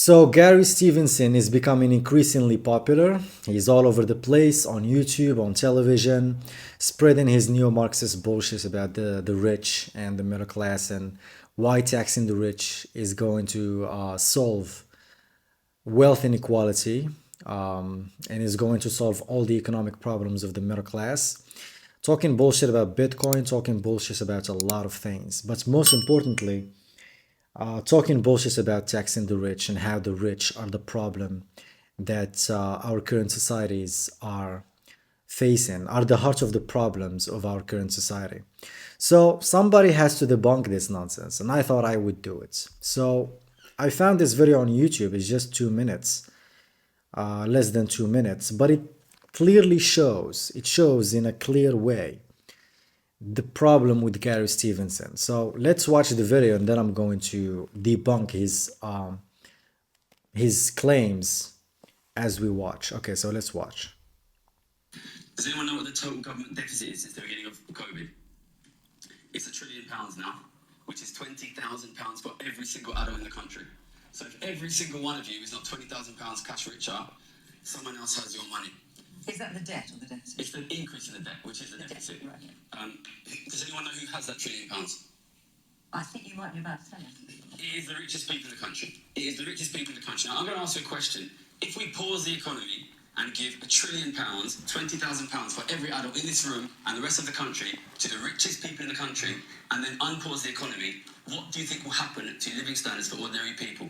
So Gary Stevenson is becoming increasingly popular. He's all over the place on YouTube, on television, spreading his neo-Marxist bullshit about the rich and the middle class and why taxing the rich is going to solve wealth inequality and is going to solve all the economic problems of the middle class. Talking bullshit about Bitcoin, talking bullshit about a lot of things. But most importantly, talking bullshit about taxing the rich and how the rich are the problem that our current societies are facing, are the heart of the problems of our current society. So somebody has to debunk this nonsense, and I thought I would do it. So I found this video on YouTube. It's just 2 minutes, less than 2 minutes, but it clearly shows, in a clear way the problem with Gary Stevenson. So let's watch the video and then I'm going to debunk his claims as we watch. Okay, so let's watch. Does anyone know what the total government deficit is since the beginning of COVID? It's £1 trillion now, which is £20,000 for every single adult in the country. So if every single one of you is not £20,000 cash richer, someone else has your money. Is that the debt or the deficit? It's the increase in the debt, which is the deficit. Right. Does anyone know who has that £1 trillion? I think you might be about to tell us. It is the richest people in the country. It is the richest people in the country. Now, I'm going to ask you a question. If we pause the economy and give £1 trillion, £20,000 for every adult in this room and the rest of the country to the richest people in the country, and then unpause the economy, what do you think will happen to living standards for ordinary people?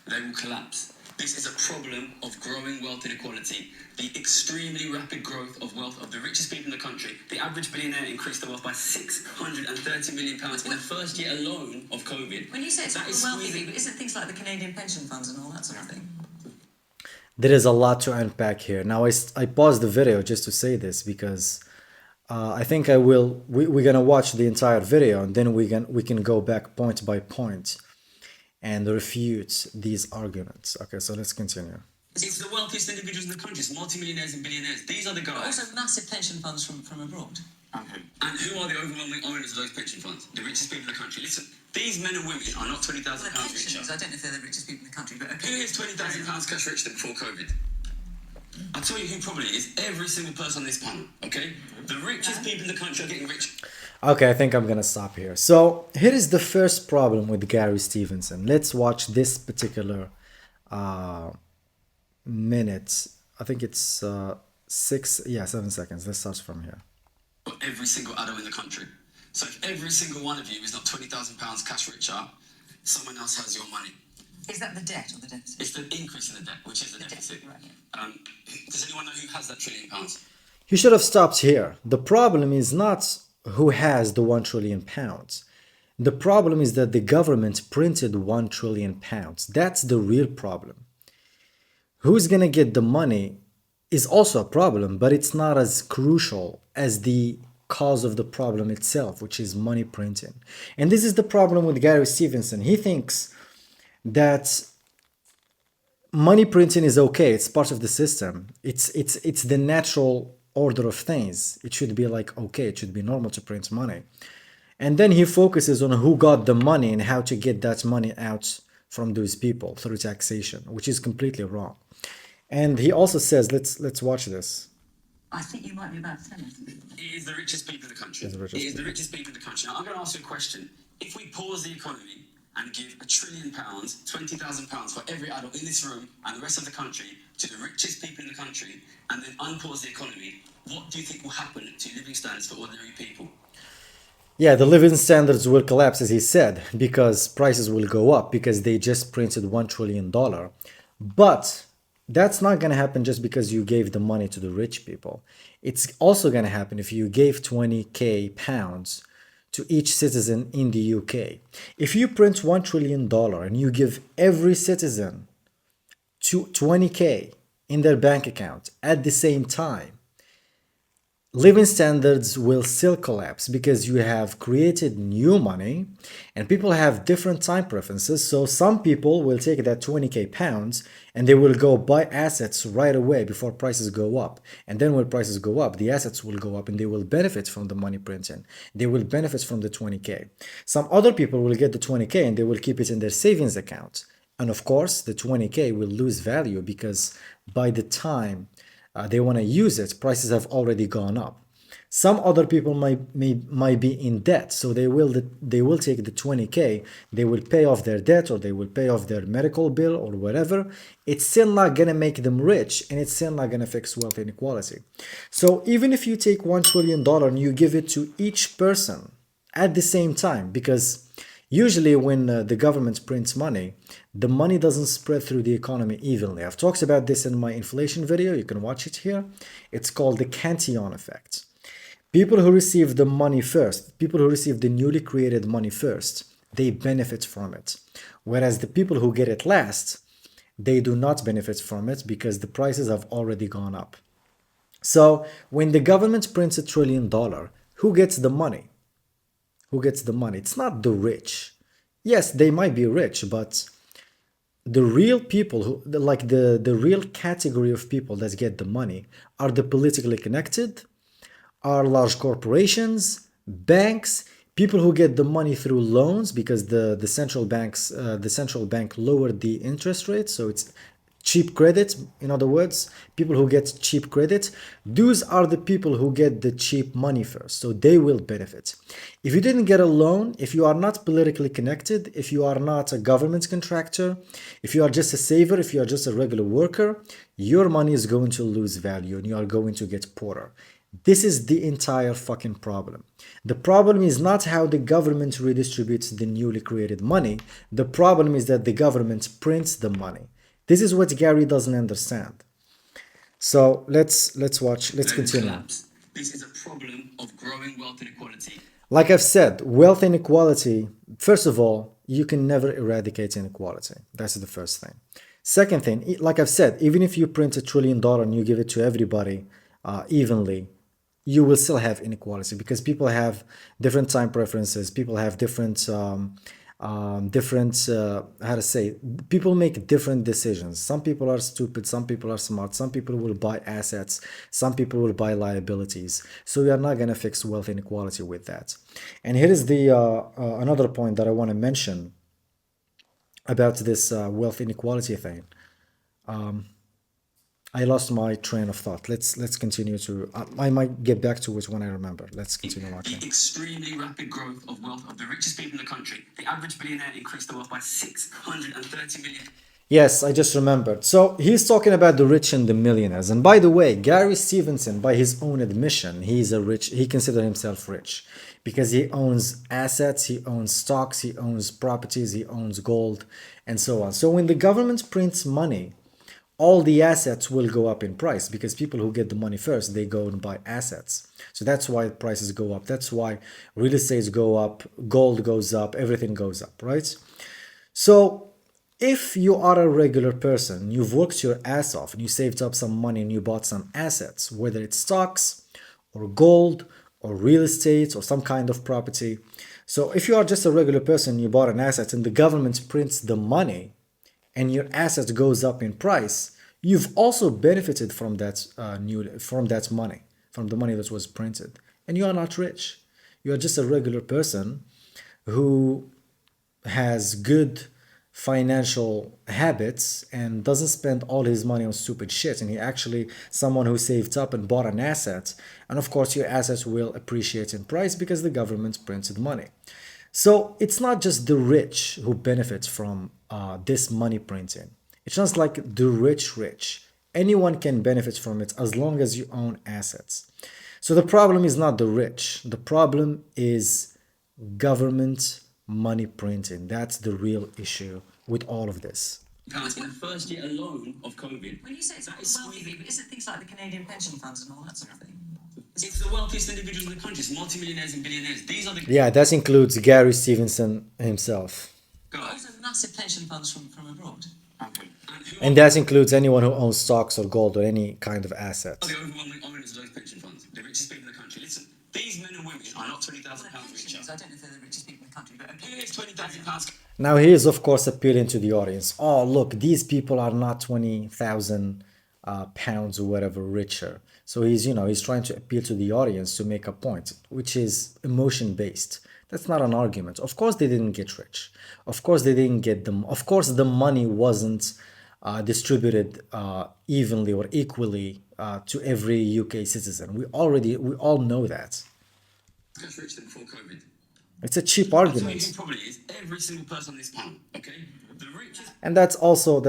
They will collapse. This is a problem of growing wealth inequality. The extremely rapid growth of wealth of the richest people in the country. The average billionaire increased their wealth by £630 million in the first year alone of COVID. When you say it's not for wealthy people, isn't things like the Canadian pension funds and all that sort of thing? There is a lot to unpack here. Now I paused the video just to say this because I think we're gonna watch the entire video and then we can go back point by point and refute these arguments. Okay, so let's continue. It's the wealthiest individuals in the country. It's multimillionaires and billionaires. These are the guys. But also massive pension funds from abroad. And who are the overwhelming owners of those pension funds? The richest people in the country. Listen, these men and women are not £20,000 Well, the richer. pensions, I don't know if they're the richest people in the country, but okay. Who is £20,000 cash richer than before COVID? I'll tell you who probably is. Every single person on this panel, okay? The richest people in the country are getting rich. Okay, I think I'm gonna stop here. So here is the first problem with Gary Stevenson. Let's watch this particular minute. I think it's 7 seconds. Let's start from here. Every single adult in the country. So if every single one of you is not £20,000 cash richer, someone else has your money. Is that the debt or the deficit? It's the increase in the debt, which is the deficit. Right. Does anyone know who has that £1 trillion? You should have stopped here. The problem is not who has the £1 trillion. The problem is that the government printed £1 trillion. That's the real problem. Who's gonna get the money is also a problem, but it's not as crucial as the cause of the problem itself, which is money printing. And this is the problem with Gary Stevenson. He thinks that money printing is okay. It's part of the system. It's the natural order of things. It should be like, okay, it should be normal to print money. And then he focuses on who got the money and how to get that money out from those people through taxation, which is completely wrong. And he also says, let's watch this. I think you might be about to tell us. It is the richest people in the country. It is the richest people in the country. Now, I'm going to ask you a question. If we pause the economy and give £1 trillion, £20,000 for every adult in this room and the rest of the country to the richest people in the country, and then unpause the economy, what do you think will happen to living standards for ordinary people? Yeah, the living standards will collapse, as he said, because prices will go up because they just printed $1 trillion. But that's not going to happen just because you gave the money to the rich people. It's also going to happen if you gave 20k pounds to each citizen in the UK. If you print $1 trillion and you give every citizen to 20k in their bank account at the same time, living standards will still collapse because you have created new money and people have different time preferences. So some people will take that 20k pounds and they will go buy assets right away before prices go up. And then when prices go up, the assets will go up and they will benefit from the money printing. They will benefit from the 20k. Some other people will get the 20k and they will keep it in their savings account. And of course, the 20K will lose value because by the time they want to use it, prices have already gone up. Some other people might be in debt, so they will take the 20K, they will pay off their debt or they will pay off their medical bill or whatever. It's still not gonna make them rich, and it's still not gonna fix wealth inequality. So even if you take $1 trillion and you give it to each person at the same time, because usually when the government prints money, the money doesn't spread through the economy evenly. I've talked about this in my inflation video. You can watch it here. It's called the Cantillon effect. People who receive the money first, people who receive the newly created money first, they benefit from it. Whereas the people who get it last, they do not benefit from it because the prices have already gone up. So when the government prints $1 trillion, who gets the money? Who gets the money? It's not the rich. Yes, they might be rich, but the real people who, like the real category of people that get the money are the politically connected, are large corporations, banks, people who get the money through loans because the central bank lowered the interest rate, so it's cheap credit. In other words, people who get cheap credit, those are the people who get the cheap money first, so they will benefit. If you didn't get a loan, if you are not politically connected, if you are not a government contractor, if you are just a saver, if you are just a regular worker, your money is going to lose value and you are going to get poorer. This is the entire fucking problem. The problem is not how the government redistributes the newly created money. The problem is that the government prints the money. This is what Gary doesn't understand. So let's continue. This is a problem of growing wealth inequality. Like I've said, wealth inequality, first of all, you can never eradicate inequality. That's the first thing. Second thing, like I've said, even if you print $1 trillion and you give it to everybody evenly, you will still have inequality because people have different time preferences. People have people make different decisions. Some people are stupid, some people are smart, some people will buy assets, some people will buy liabilities. So we are not going to fix wealth inequality with that. And here is the another point that I want to mention about this wealth inequality thing. I lost my train of thought. Let's continue to. I might get back to it when I remember. Let's continue watching. The extremely rapid growth of wealth of the richest people in the country. The average billionaire increased their wealth by 630 million. Yes, I just remembered. So he's talking about the rich and the millionaires. And by the way, Gary Stevenson, by his own admission, he considers himself rich because he owns assets, he owns stocks, he owns properties, he owns gold, and so on. So when the government prints money, all the assets will go up in price because people who get the money first, they go and buy assets. So that's why prices go up. That's why real estates go up, gold goes up, everything goes up, right? So if you are a regular person, you've worked your ass off and you saved up some money and you bought some assets, whether it's stocks or gold or real estate or some kind of property. So if you are just a regular person, you bought an asset and the government prints the money, and your asset goes up in price, you've also benefited from that money, from the money that was printed. And you are not rich. You are just a regular person who has good financial habits and doesn't spend all his money on stupid shit. And he actually someone who saved up and bought an asset. And of course, your assets will appreciate in price because the government printed money. So it's not just the rich who benefit from this money printing. It's just like the rich. Anyone can benefit from it as long as you own assets. So the problem is not the rich. The problem is government money printing. That's the real issue with all of this. Pounds in the first year alone of COVID. When you say it's all wealthy people, is it things like the Canadian pension funds and all that sort of thing? It's the wealthiest individuals in the country. It's multimillionaires and billionaires. These are the Yeah, that includes Gary Stevenson himself. Also massive pension funds from abroad. And that includes anyone who owns stocks or gold or any kind of asset. The overwhelming owners of those pension funds, the richest people in the country. Listen, these men and women are not £20,000 richer. I don't know if they're the richest people in the country, but okay. It's £20,000. Now he is of course appealing to the audience. Oh, look, these people are not 20,000 pounds or whatever richer. So he's trying to appeal to the audience to make a point, which is emotion based. That's not an argument. Of course they didn't get rich. Of course they didn't get them. Of course the money wasn't distributed evenly or equally to every UK citizen. We all know that. Cash rich than before COVID. It's a cheap I'll tell you who argument. probably is every single person on this panel, okay? The richest. And that's also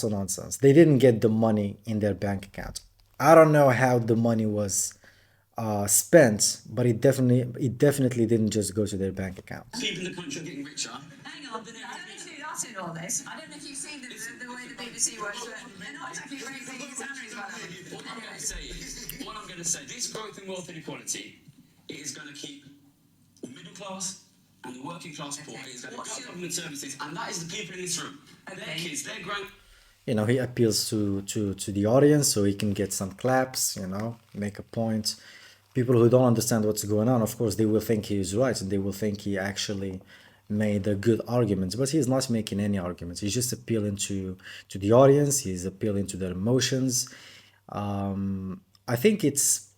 nonsense. They didn't get the money in their bank account. I don't know how the money was spent, but it definitely didn't just go to their bank account. People in the country are getting richer. Hang on, I don't know if you're us in all this. I don't know if you've seen the way the BBC works, but they're not exactly raising their salaries about them. What I'm going to say, this growth in wealth inequality, it is going to keep the middle class and the working class poor. It is going to cut government services, and that is the people in this room. Their kids, their grand. You know, he appeals to the audience so he can get some claps, you know, make a point. People who don't understand what's going on, of course, they will think he is right and they will think he actually made a good argument, but he's not making any arguments. He's just appealing to the audience. He's appealing to their emotions. I think it's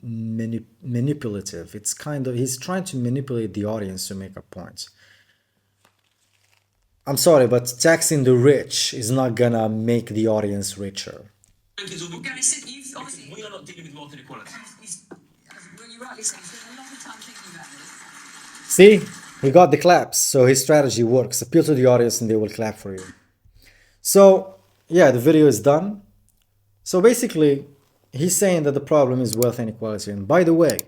manipulative. It's kind of, he's trying to manipulate the audience to make a point. I'm sorry, but taxing the rich is not gonna make the audience richer. Gary, you've obviously, We are not dealing with wealth inequality. you rightly say, you spent a lot of time thinking about this. See, he got the claps, so his strategy works. Appeal to the audience and they will clap for you. So, yeah, the video is done. So basically, he's saying that the problem is wealth inequality. And by the way,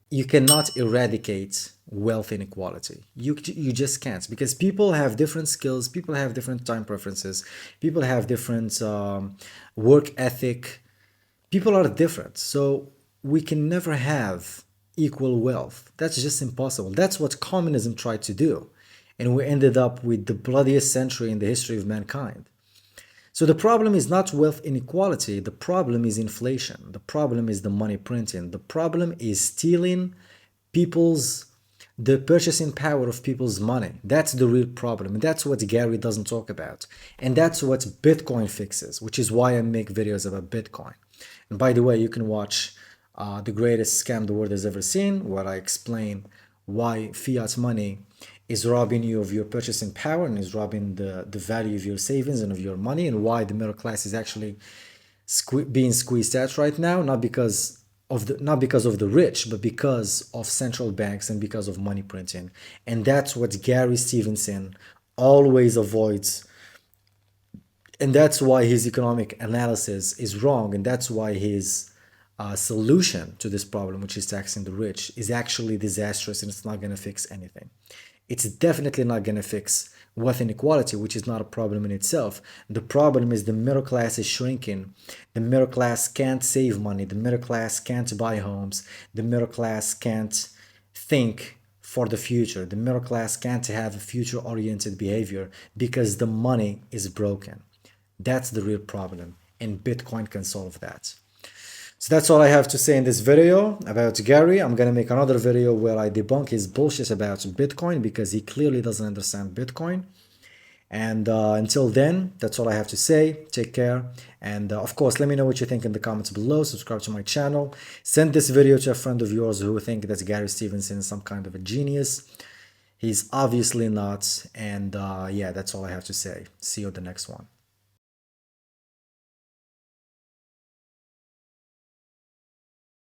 you cannot eradicate wealth inequality. You just can't, because people have different skills, people have different time preferences, people have different work ethic. People are different. So we can never have equal wealth. That's just impossible. That's what communism tried to do. And we ended up with the bloodiest century in the history of mankind. So the problem is not wealth inequality. The problem is inflation. The problem is the money printing. The problem is stealing the purchasing power of people's money. That's the real problem. And that's what Gary doesn't talk about. And that's what Bitcoin fixes, which is why I make videos about Bitcoin. And by the way, you can watch the greatest scam the world has ever seen, where I explain why fiat money is robbing you of your purchasing power and is robbing the value of your savings and of your money, and why the middle class is actually being squeezed out right now, not because of the rich, but because of central banks and because of money printing. And that's what Gary Stevenson always avoids. And that's why his economic analysis is wrong. And that's why his solution to this problem, which is taxing the rich, is actually disastrous, and it's not going to fix anything. It's definitely not going to fix wealth inequality, which is not a problem in itself. The problem is the middle class is shrinking. The middle class can't save money. The middle class can't buy homes. The middle class can't think for the future. The middle class can't have a future-oriented behavior because the money is broken. That's the real problem, and Bitcoin can solve that. So that's all I have to say in this video about Gary. I'm going to make another video where I debunk his bullshit about Bitcoin, because he clearly doesn't understand Bitcoin. And until then, that's all I have to say. Take care. And of course, let me know what you think in the comments below. Subscribe to my channel. Send this video to a friend of yours who think that Gary Stevenson is some kind of a genius. He's obviously not. And yeah, that's all I have to say. See you on the next one.